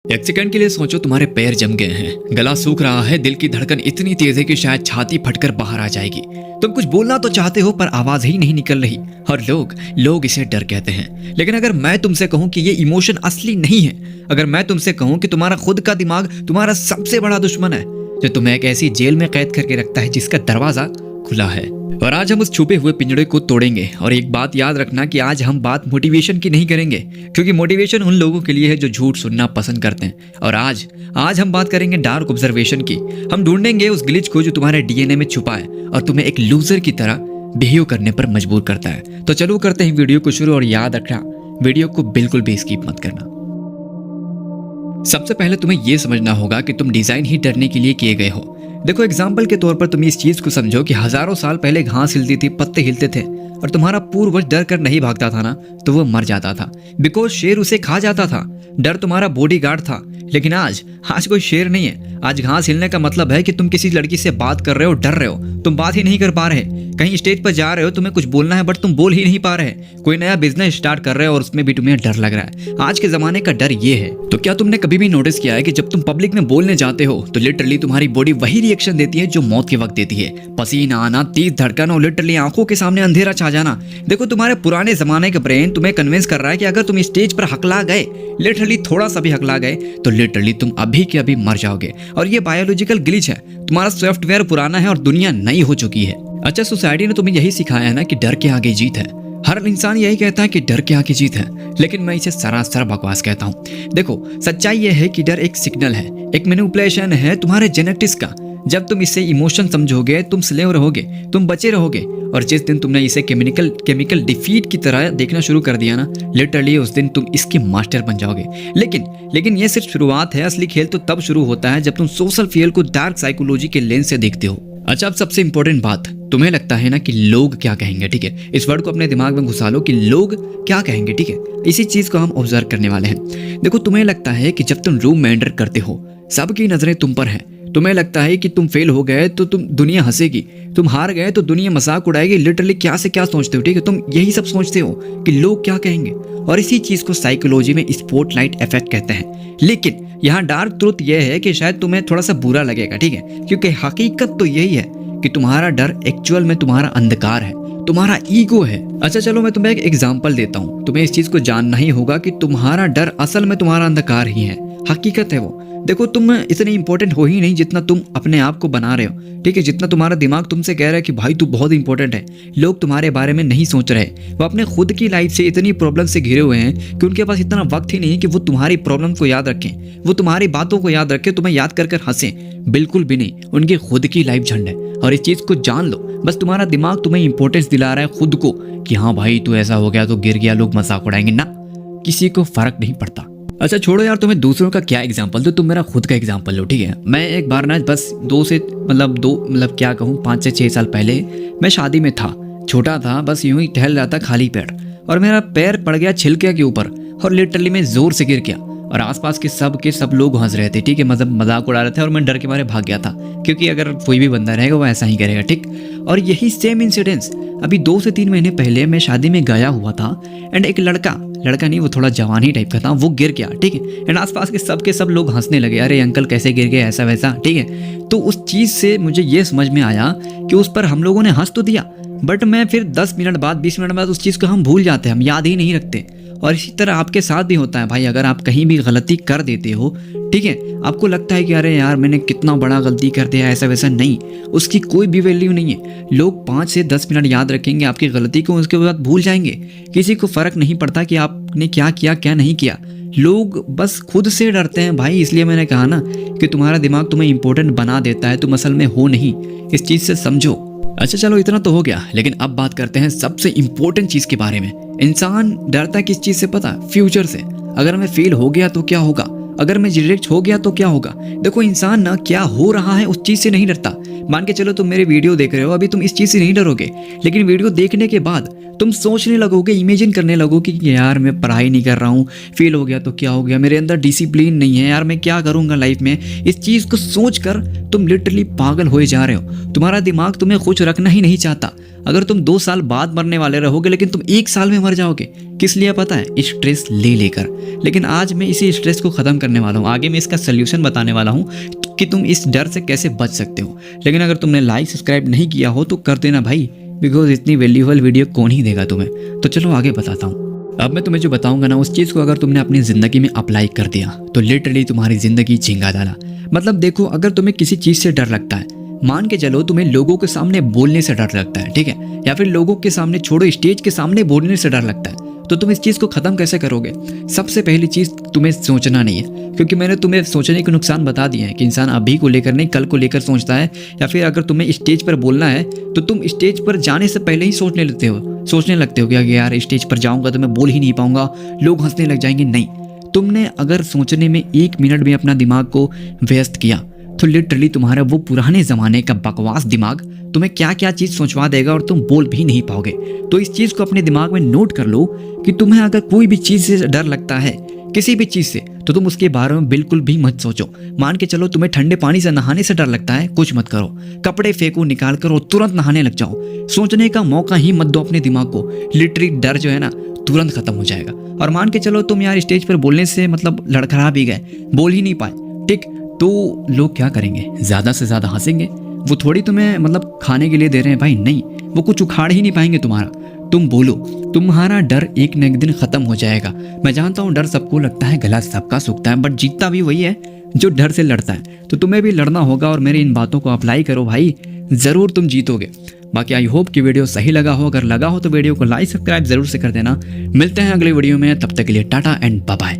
एक सेकंड के लिए सोचो, तुम्हारे पैर जम गए हैं, गला सूख रहा है, दिल की धड़कन इतनी तेज है कि शायद छाती फटकर बाहर आ जाएगी। तुम कुछ बोलना तो चाहते हो पर आवाज ही नहीं निकल रही। और लोग इसे डर कहते हैं। लेकिन अगर मैं तुमसे कहूं कि ये इमोशन असली नहीं है, अगर मैं तुमसे कहूं कि तुम्हारा खुद का दिमाग तुम्हारा सबसे बड़ा दुश्मन है, जो तुम्हें एक ऐसी जेल में कैद करके रखता है जिसका दरवाजा खुला है। और आज हम उस छुपे हुए पिंजड़े को तोड़ेंगे। और एक बात याद रखना कि आज हम बात मोटिवेशन की नहीं करेंगे, क्योंकि मोटिवेशन उन लोगों के लिए है जो झूठ सुनना पसंद करते हैं। और आज हम बात करेंगे डार्क ऑब्जर्वेशन की। हम ढूंढेंगे उस ग्लिच को जो तुम्हारे डीएनए में छुपा है और तुम्हें एक लूजर की तरह बिहेव करने पर मजबूर करता है। तो चलो करते हैं वीडियो को शुरू। और याद रखना, वीडियो को बिल्कुल भी स्किप मत करना। सबसे पहले तुम्हें यह समझना होगा कि तुम डिजाइन ही डरने के लिए किए गए हो। देखो, एग्जाम्पल के तौर पर तुम इस चीज को समझो कि हजारों साल पहले घास हिलती थी, पत्ते हिलते थे, और तुम्हारा पूर्वज डर कर नहीं भागता था ना, तो वो मर जाता था, बिकॉज शेर उसे खा जाता था। डर तुम्हारा बॉडीगार्ड था। लेकिन आज कोई शेर नहीं है। आज घास हिलने का मतलब है कि तुम किसी लड़की से बात कर रहे हो, डर रहे हो, तुम बात ही नहीं कर पा रहे। कहीं स्टेज पर जा रहे हो, तुम्हें कुछ बोलना है बट तुम बोल ही नहीं पा रहे। कोई नया बिजनेस स्टार्ट कर रहे हो और उसमें भी तुम्हें डर लग रहा है। आज के जमाने का डर ये है। तो क्या तुमने कभी भी नोटिस किया है कि जब तुम पब्लिक में बोलने जाते हो तो लिटरली तुम्हारी बॉडी वही रिएक्शन देती है जो मौत के वक्त देती है? पसीना आना, तेज धड़कन और लिटरली आंखों के सामने अंधेरा छा जाना। देखो, तुम्हारे पुराने जमाने का ब्रेन तुम्हें कन्विंस कर रहा है कि अगर तुम स्टेज पर हकला गए, लिटरली थोड़ा सा भी हकला गए, तो लिटरली तुम अभी के अभी मर जाओगे। और ये बायोलॉजिकल ग्लिच है। तुम्हारा सॉफ्टवेयर पुराना है और दुनिया नई हो चुकी है। अच्छा, सोसाइटी ने तुम्हें यही सिखाया है ना कि डर के आगे जीत है। हर इंसान यही कहता है कि डर के आगे जीत है, लेकिन मैं इसे सरासर बकवास कहता हूँ। देखो, सच्चाई यह है कि डर एक सिग्नल है, एक मैनिपुलेशन है तुम्हारे जेनेटिक्स का। जब तुम इसे इमोशन समझोगे, तुम स्लेव रहोगे, तुम बचे रहोगे। और जिस दिन तुमने इसे केमिकल डिफीट की तरह देखना शुरू कर दिया ना, लिटरली उस दिन तुम इसके मास्टर बन जाओगे। लेकिन ये सिर्फ शुरुआत है। असली खेल तो तब शुरू होता है जब तुम सोशल फियर को डार्क साइकोलॉजी के लेंस से देखते हो। अच्छा, अब सबसे इंपॉर्टेंट बात, तुम्हें लगता है ना कि लोग क्या कहेंगे, ठीक है? इस वर्ड को अपने दिमाग में घुसा लो कि लोग क्या कहेंगे, ठीक है? इसी चीज को हम ऑब्जर्व करने वाले हैं। देखो, तुम्हें लगता है कि जब तुम रूम में एंटर करते हो, सबकी नजरें तुम पर हैं। तुम्हें लगता है कि तुम फेल हो गए तो तुम दुनिया हंसेगी, तुम हार गए तो दुनिया मजाक उड़ाएगी। लिटरली क्या से क्या सोचते हो, ठीक है? तुम यही सब सोचते हो कि लोग क्या कहेंगे। और इसी चीज को साइकोलॉजी में स्पॉटलाइट इफेक्ट कहते हैं। लेकिन यहाँ डार्क ट्रूथ यह है कि शायद तुम्हें थोड़ा सा बुरा लगेगा, ठीक है? क्योंकि हकीकत तो यही है कि तुम्हारा डर एक्चुअल में तुम्हारा अंधकार है, तुम्हारा ईगो है। अच्छा चलो, मैं तुम्हें एक एग्जांपल देता हूँ। तुम्हें इस चीज को जानना ही होगा कि तुम्हारा डर असल में तुम्हारा अंधकार ही है, हकीकत है वो। देखो, तुम इतने इंपॉर्टेंट हो ही नहीं जितना तुम अपने आप को बना रहे हो, ठीक है? जितना तुम्हारा दिमाग तुमसे कह रहा है कि भाई तू बहुत इंपॉर्टेंट है। लोग तुम्हारे बारे में नहीं सोच रहे। वो अपने खुद की लाइफ से इतनी प्रॉब्लम से घिरे हुए हैं कि उनके पास इतना वक्त ही नहीं कि वो तुम्हारी प्रॉब्लम को याद रखें, वो तुम्हारी बातों को याद रखें, तुम्हें याद कर कर हंसें। बिल्कुल भी नहीं। उनकी खुद की लाइफ झंड है। और इस चीज को जान लो, बस तुम्हारा दिमाग तुम्हें इंपॉर्टेंस दिला रहा है खुद को कि हाँ भाई तू ऐसा हो गया तो गिर गया, लोग मजाक उड़ाएंगे ना, किसी को फर्क नहीं पड़ता। अच्छा छोड़ो यार, तुम्हें दूसरों का क्या एग्जाम्पल दो, तुम मेरा खुद का एग्जाम्पल लो, ठीक है? मैं एक बार ना बस 5 से 6 साल पहले मैं शादी में था। छोटा था, बस यूं ही टहल रहा था खाली पेट, और मेरा पैर पड़ गया छिलके के ऊपर और लिटरली मैं जोर से गिर गया। और आसपास के सब लोग हंस रहे थे, ठीक है? मतलब मजाक उड़ा रहे थे। और मैं डर के मारे भाग गया था, क्योंकि अगर कोई भी बंदा रहेगा वो ऐसा ही करेगा, ठीक? और यही सेम इंसिडेंस अभी 2 से 3 महीने पहले मैं शादी में गया हुआ था। एंड एक लड़का नहीं, वो थोड़ा जवानी टाइप का था, वो गिर गया, ठीक है? एंड आसपास के सब लोग हंसने लगे, अरे अंकल कैसे गिर गए, ऐसा वैसा, ठीक है? तो उस चीज़ से मुझे ये समझ में आया कि उस पर हम लोगों ने हंस तो दिया, बट मैं फिर 10 मिनट बाद 20 मिनट बाद उस चीज़ को हम भूल जाते हैं, हम याद ही नहीं रखते। और इसी तरह आपके साथ भी होता है भाई। अगर आप कहीं भी गलती कर देते हो, ठीक है, आपको लगता है कि अरे यार मैंने कितना बड़ा गलती कर दिया, ऐसा वैसा नहीं, उसकी कोई भी वैल्यू नहीं है। लोग 5 से 10 मिनट याद रखेंगे आपकी गलती को, उसके बाद भूल जाएंगे। किसी को फर्क नहीं पड़ता कि आपने क्या किया क्या नहीं किया। लोग बस खुद से डरते हैं भाई। इसलिए मैंने कहा ना कि तुम्हारा दिमाग तुम्हें इंपॉर्टेंट बना देता है, तुम असल में हो नहीं। इस चीज़ से समझो। अच्छा चलो, इतना तो हो गया, लेकिन अब बात करते हैं सबसे इंपॉर्टेंट चीज के बारे में। इंसान डरता किस चीज से पता? फ्यूचर से। अगर मैं फेल हो गया तो क्या होगा, अगर मैं रिजेक्ट हो गया तो क्या होगा। देखो, इंसान ना क्या हो रहा है उस चीज से नहीं डरता। मान के चलो तुम मेरे वीडियो देख रहे हो, अभी तुम इस चीज से नहीं डरोगे, लेकिन वीडियो देखने के बाद तुम सोचने लगोगे, इमेजिन करने लगोगे कि यार मैं पढ़ाई नहीं कर रहा हूँ, फेल हो गया तो क्या हो गया, मेरे अंदर डिसिप्लिन नहीं है, यार मैं क्या करूँगा लाइफ में। इस चीज़ को सोच कर तुम लिटरली पागल होए जा रहे हो। तुम्हारा दिमाग तुम्हें खुश रखना ही नहीं चाहता। अगर तुम 2 साल बाद मरने वाले रहोगे लेकिन तुम 1 साल में मर जाओगे, किस लिए पता है? स्ट्रेस ले लेकर। लेकिन आज मैं इसी स्ट्रेस को ख़त्म करने वाला हूँ। आगे मैं इसका सोल्यूशन बताने वाला हूँ कि तुम इस डर से कैसे बच सकते हो। लेकिन अगर तुमने लाइक सब्सक्राइब नहीं किया हो तो कर देना भाई, बिकॉज इतनी वैल्यूएबल वीडियो कौन ही देगा तुम्हें। तो चलो आगे बताता हूँ। अब मैं तुम्हें जो बताऊंगा ना, उस चीज़ को अगर तुमने अपनी ज़िंदगी में अप्लाई कर दिया तो लिटरली तुम्हारी ज़िंदगी झिंगा डाला। मतलब देखो, अगर तुम्हें किसी चीज़ से डर लगता है, मान के चलो तुम्हें लोगों के सामने बोलने से डर लगता है, ठीक है, या फिर लोगों के सामने छोड़ो, स्टेज के सामने बोलने से डर लगता है, तो तुम इस चीज़ को ख़त्म कैसे करोगे? सबसे पहली चीज़, तुम्हें सोचना नहीं है। क्योंकि मैंने तुम्हें सोचने के नुकसान बता दिए हैं कि इंसान अभी को लेकर नहीं, कल को लेकर सोचता है। या फिर अगर तुम्हें स्टेज पर बोलना है तो तुम स्टेज पर जाने से पहले ही सोचने लगते हो कि यार स्टेज पर जाऊंगा तो मैं बोल ही नहीं पाऊंगा, लोग हंसने लग जाएंगे। नहीं, तुमने अगर सोचने में 1 मिनट में अपना दिमाग को व्यस्त किया तो लिटरली तुम्हारा वो पुराने ज़माने का बकवास दिमाग तुम्हें क्या क्या चीज़ सोचवा देगा और तुम बोल भी नहीं पाओगे। तो इस चीज़ को अपने दिमाग में नोट कर लो कि तुम्हें अगर कोई भी चीज़ से डर लगता है, किसी भी चीज़ से, तो तुम उसके बारे में बिल्कुल भी मत सोचो। मान के चलो तुम्हें ठंडे पानी से नहाने से डर लगता है, कुछ मत करो, कपड़े फेंको निकाल कर और तुरंत नहाने लग जाओ। सोचने का मौका ही मत दो अपने दिमाग को। लिटरली डर जो है ना तुरंत खत्म हो जाएगा। और मान के चलो तुम यार स्टेज पर बोलने से मतलब लड़खड़ा भी गए, बोल ही नहीं पाए, ठीक, तो लोग क्या करेंगे? ज़्यादा से ज़्यादा हंसेंगे। वो थोड़ी तुम्हें मतलब खाने के लिए दे रहे हैं भाई, नहीं, वो कुछ उखाड़ ही नहीं पाएंगे तुम्हारा। तुम बोलो, तुम्हारा डर एक न एक दिन खत्म हो जाएगा। मैं जानता हूँ डर सबको लगता है, गला सबका सूखता है, बट जीतता भी वही है जो डर से लड़ता है। तो तुम्हें भी लड़ना होगा और मेरी इन बातों को अप्लाई करो भाई, ज़रूर तुम जीतोगे। बाकी आई होप कि वीडियो सही लगा हो। अगर लगा हो तो वीडियो को लाइक सब्सक्राइब जरूर से कर देना। मिलते हैं अगले वीडियो में, तब तक के लिए टाटा एंड बाय बाय।